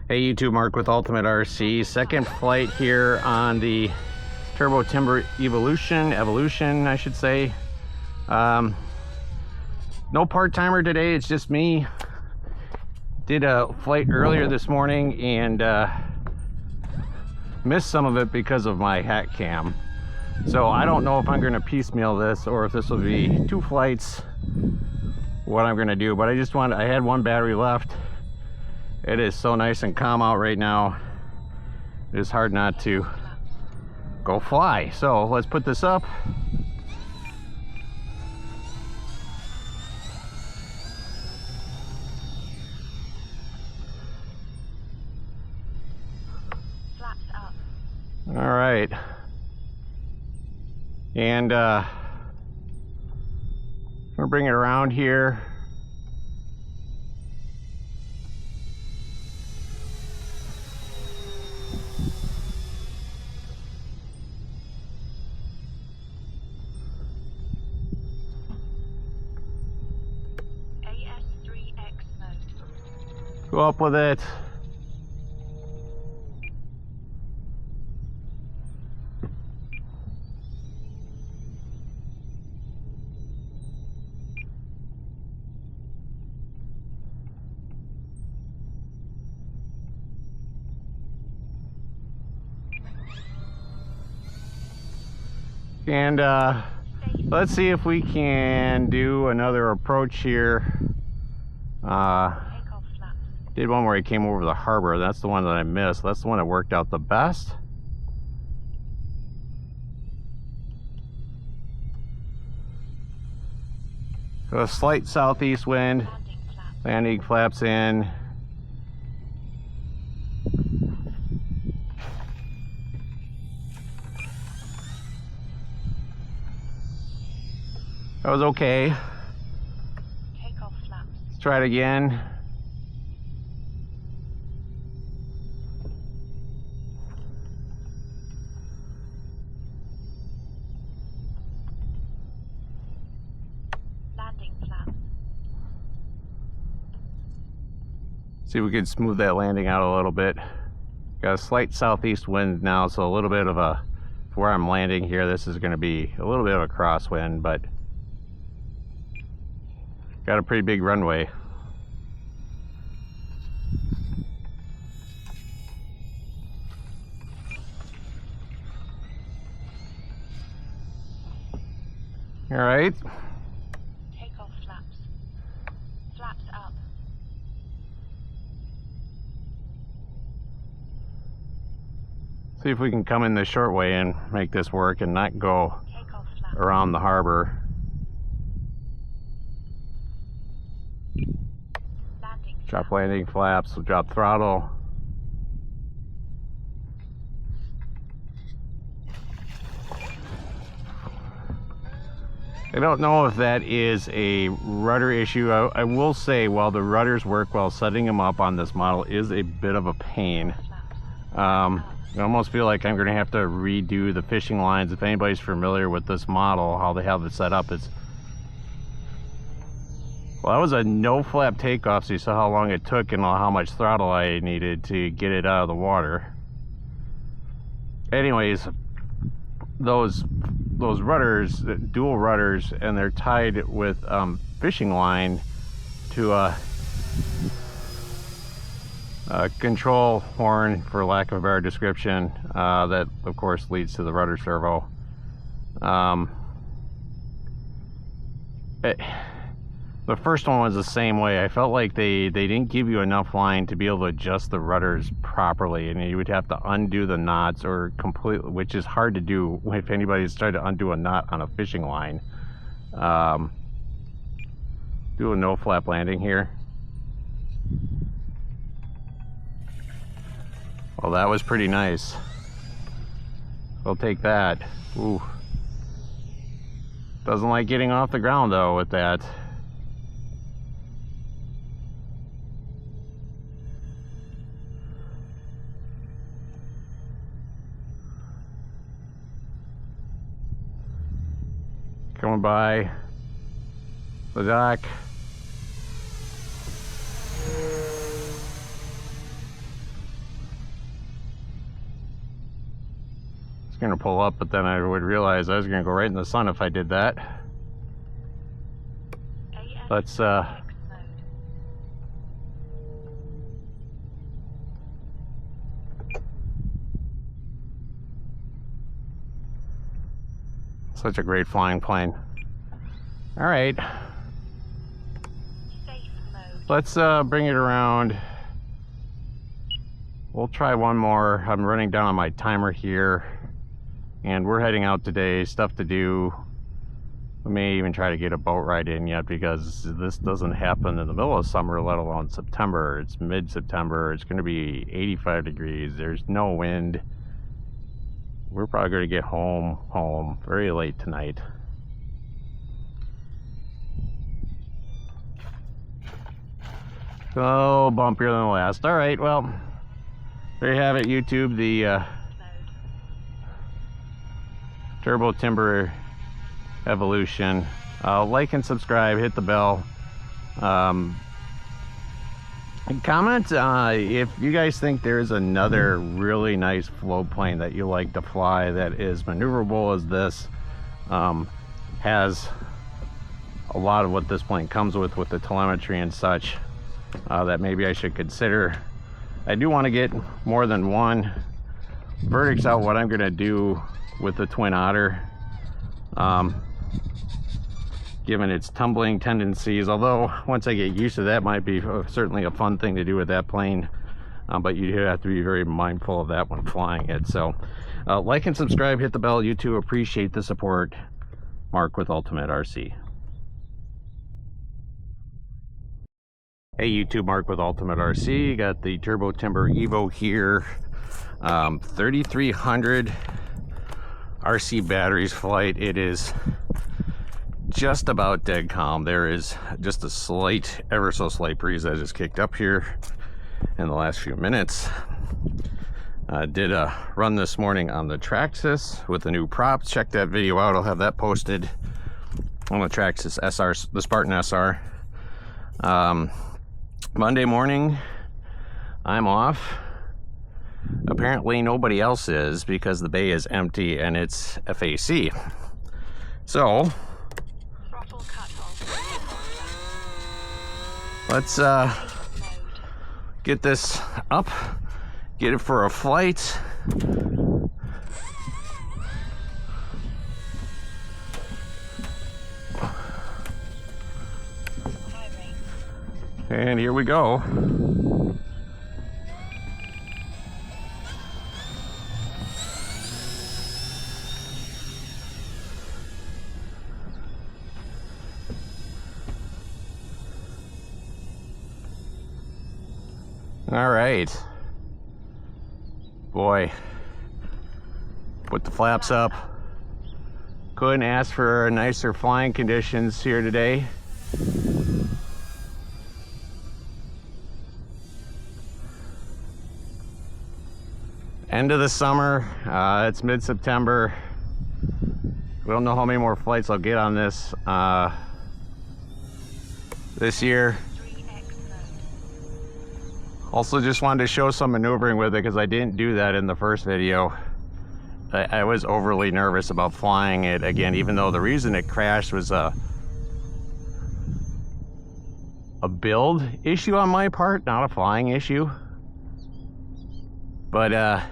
Hey YouTube, Mark with Ultimate RC. Second flight here on the Turbo Timber Evolution, I should say. No part-timer today, it's just me. Did a flight earlier this morning and missed some of it because of my hat cam. So I don't know if I'm gonna piecemeal this or if this will be two flights, what I'm gonna do, but I had one battery left. It is so nice and calm out right now. It is hard not to go fly. So let's put this up. Flaps up. All right. And I'm gonna bring it around here. Go up with it. And let's see if we can do another approach here. Did one where I came over the harbor. That's the one that I missed. That's the one that worked out the best. So a slight southeast wind. Landing flaps in. That was okay. Takeoff flaps. Let's try it again. Landing flaps. See if we can smooth that landing out a little bit. Got a slight southeast wind now, so a little bit of a, where I'm landing here, this is going to be a little bit of a crosswind, but got a pretty big runway. All right. Takeoff flaps. Flaps up. See if we can come in the short way and make this work and not go Takeoff flaps. around the harbor. Landing Drop flaps. landing flaps, we'll drop throttle. I don't know if that is a rudder issue. I will say, while the rudders work well, setting them up on this model is a bit of a pain. I almost feel like I'm going to have to redo the fishing lines. If anybody's familiar with this model, how they have it set up, it's... Well, that was a no flap takeoff, so you saw how long it took and how much throttle I needed to get it out of the water. Anyways, those rudders, dual rudders, and they're tied with fishing line to a control horn, for lack of a better description, that of course leads to the rudder servo. The first one was the same way. I felt like they didn't give you enough line to be able to adjust the rudders properly, and you would have to undo the knots or completely, which is hard to do if anybody's tried to undo a knot on a fishing line. Do a no flap landing here. Well, that was pretty nice. We'll take that. Ooh. Doesn't like getting off the ground though with that. Coming by the dock. It's gonna pull up, but then I would realize I was gonna go right in the sun if I did that. Let's such a great flying plane. All right, let's bring it around. We'll try one more. I'm running down on my timer here, and we're heading out today. Stuff to do. We may even try to get a boat ride in yet, because this doesn't happen in the middle of summer, let alone September. It's mid-September. It's going to be 85 degrees. There's no wind. We're probably going to get home very late tonight. So bumpier than the last. All right, well, there you have it, YouTube. The Turbo Timber Evolution. Like and subscribe, hit the bell, and comment if you guys think there's another really nice float plane that you like to fly that is maneuverable as this, has a lot of what this plane comes with the telemetry and such, that maybe I should consider. I do want to get more than one. Verdict's out what I'm going to do with the Twin Otter, given its tumbling tendencies, although once I get used to that, might be certainly a fun thing to do with that plane, but you do have to be very mindful of that when flying it. So like and subscribe, hit the bell. You too, appreciate the support. Mark with Ultimate RC. Hey YouTube, Mark with Ultimate RC. Got the Turbo Timber Evo here, 3300 RC batteries flight. It is just about dead calm. There is just a slight, ever so slight breeze that just kicked up here in the last few minutes. Did a run this morning on the Traxxas with the new props. Check that video out. I'll have that posted on the Traxxas SR, the Spartan SR. Monday morning, I'm off. Apparently nobody else is, because the bay is empty and it's FAC. So let's get this up, get it for a flight. And here we go. All right. Boy, put the flaps up. Couldn't ask for nicer flying conditions here today. End of the summer. It's mid-September. We don't know how many more flights I'll get on this this year. Also just wanted to show some maneuvering with it, because I didn't do that in the first video. I was overly nervous about flying it again, even though the reason it crashed was a build issue on my part, not a flying issue. But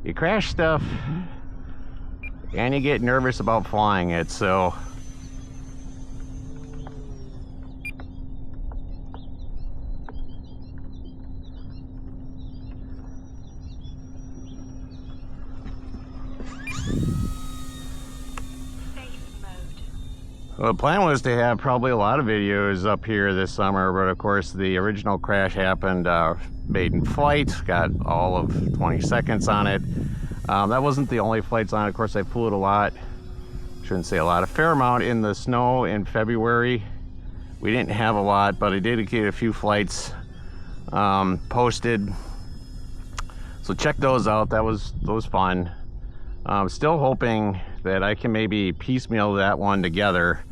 you crash stuff and you get nervous about flying it, so well, the plan was to have probably a lot of videos up here this summer, but of course the original crash happened maiden flight, got all of 20 seconds on it. That wasn't the only flights on it. Of course I flew it a lot, shouldn't say a lot, a fair amount in the snow in February. We didn't have a lot, but I did get a few flights posted, so check those out. That was fun. Still hoping that I can maybe piecemeal that one together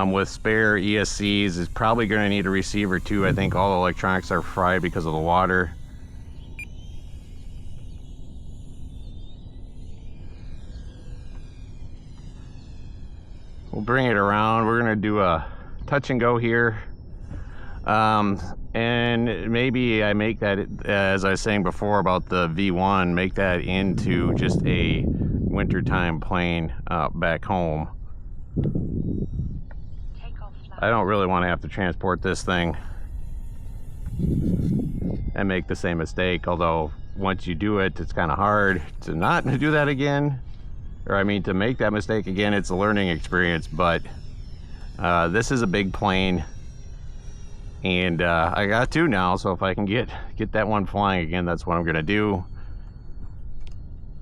with spare ESCs. Is probably going to need a receiver too. I think all the electronics are fried because of the water. bring it around. We're gonna do a touch and go here. And maybe I make that, as I was saying before about the V1, make that into just a wintertime plane back home. Take off flaps. I don't really want to have to transport this thing and make the same mistake, although once you do it, it's kind of hard to not do that again. Or I mean, to make that mistake again. It's a learning experience, but this is a big plane. And I got two now, so if I can get that one flying again, that's what I'm gonna do.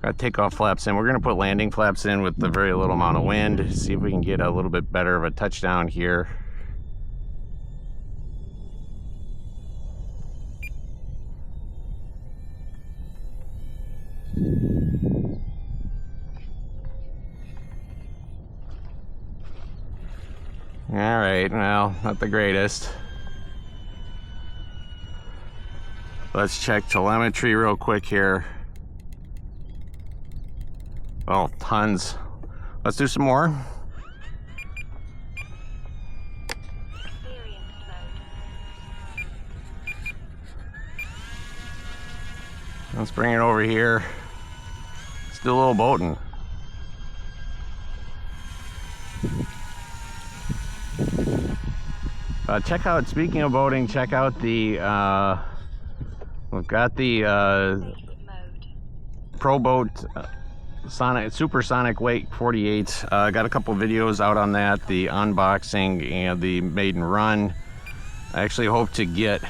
Got takeoff flaps in. We're gonna put landing flaps in with the very little amount of wind. See if we can get a little bit better of a touchdown here. All right, well, not the greatest. Let's check telemetry real quick here. Oh, tons. Let's do some more. Experience mode. Let's bring it over here. Let's do a little boating. Check out, speaking of boating, check out the, we've got the Safe mode. Pro Boat Supersonic Wake 48. Got a couple videos out on that, the unboxing and the maiden run. I actually hope to get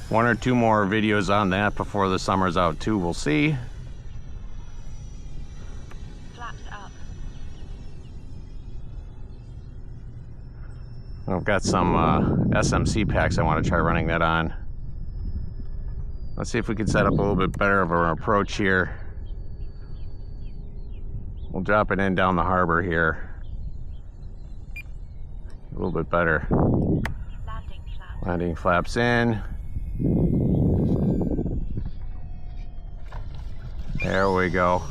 one or two more videos on that before the summer's out too. We'll see. Flaps up. I've got some SMC packs I want to try running that on. Let's see if we can set up a little bit better of an approach here. We'll drop it in down the harbor here. A little bit better. Landing flaps. Landing flaps in. There we go.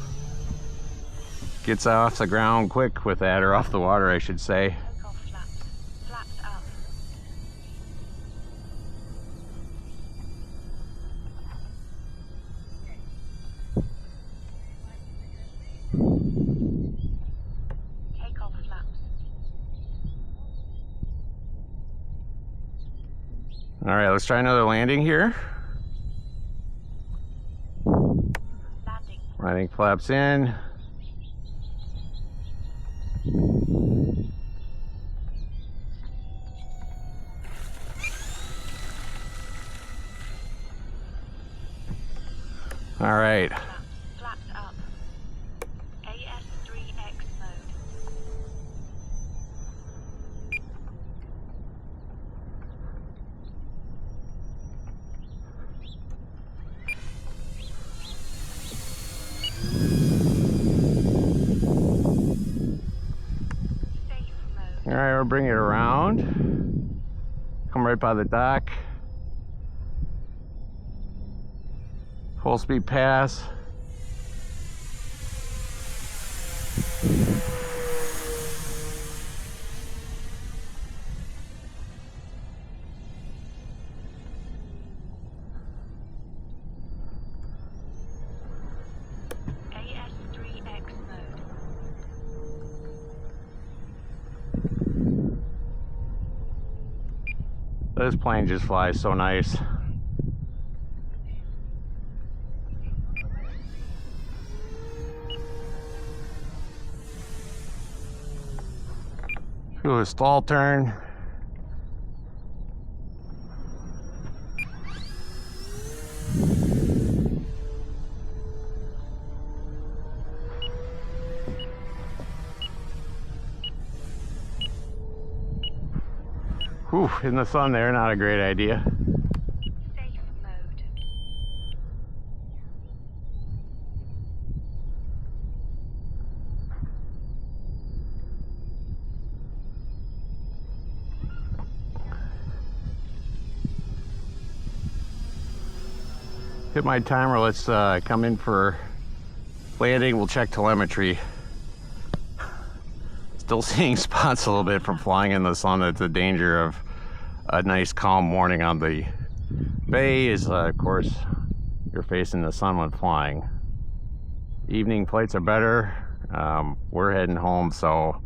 Gets off the ground quick with that, or off the water, I should say. Take off flaps. Flaps up. Take off flaps. All right, let's try another landing here. Landing. Landing flaps in. All right. Flaps up. AS3X mode. Safe mode. All right, we'll bring it around. Come right by the dock. Full speed pass. AS3X mode. This plane just flies so nice. Do a stall turn. Whew, in the sun there, not a great idea. Safe mode. Hit my timer. Let's come in for landing. We'll check telemetry. Let's still seeing spots a little bit from flying in the sun. That's the danger of a nice calm morning on the bay is, of course, you're facing the sun when flying. Evening flights are better. We're heading home, so,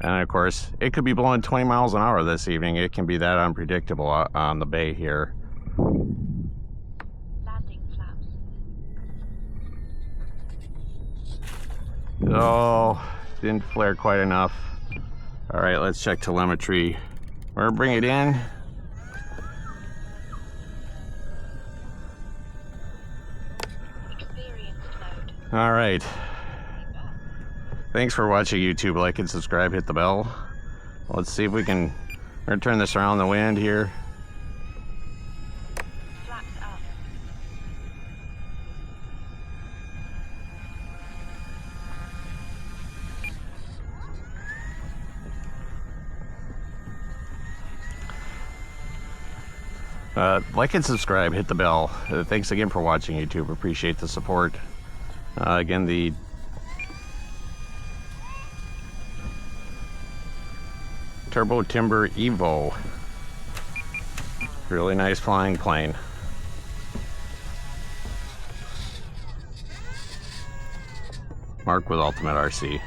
and of course, it could be blowing 20 miles an hour this evening. It can be that unpredictable on the bay here. Landing flaps. Oh, didn't flare quite enough. All right, let's check telemetry. We're gonna bring it in. Experienced mode. All right. Thanks for watching, YouTube. Like and subscribe, hit the bell. Let's see if we can, we're gonna turn this around the wind here. Flaps up. Like and subscribe, hit the bell. Thanks again for watching, YouTube. Appreciate the support. Again, the Turbo Timber Evo. Really nice flying plane. Mark with Ultimate RC.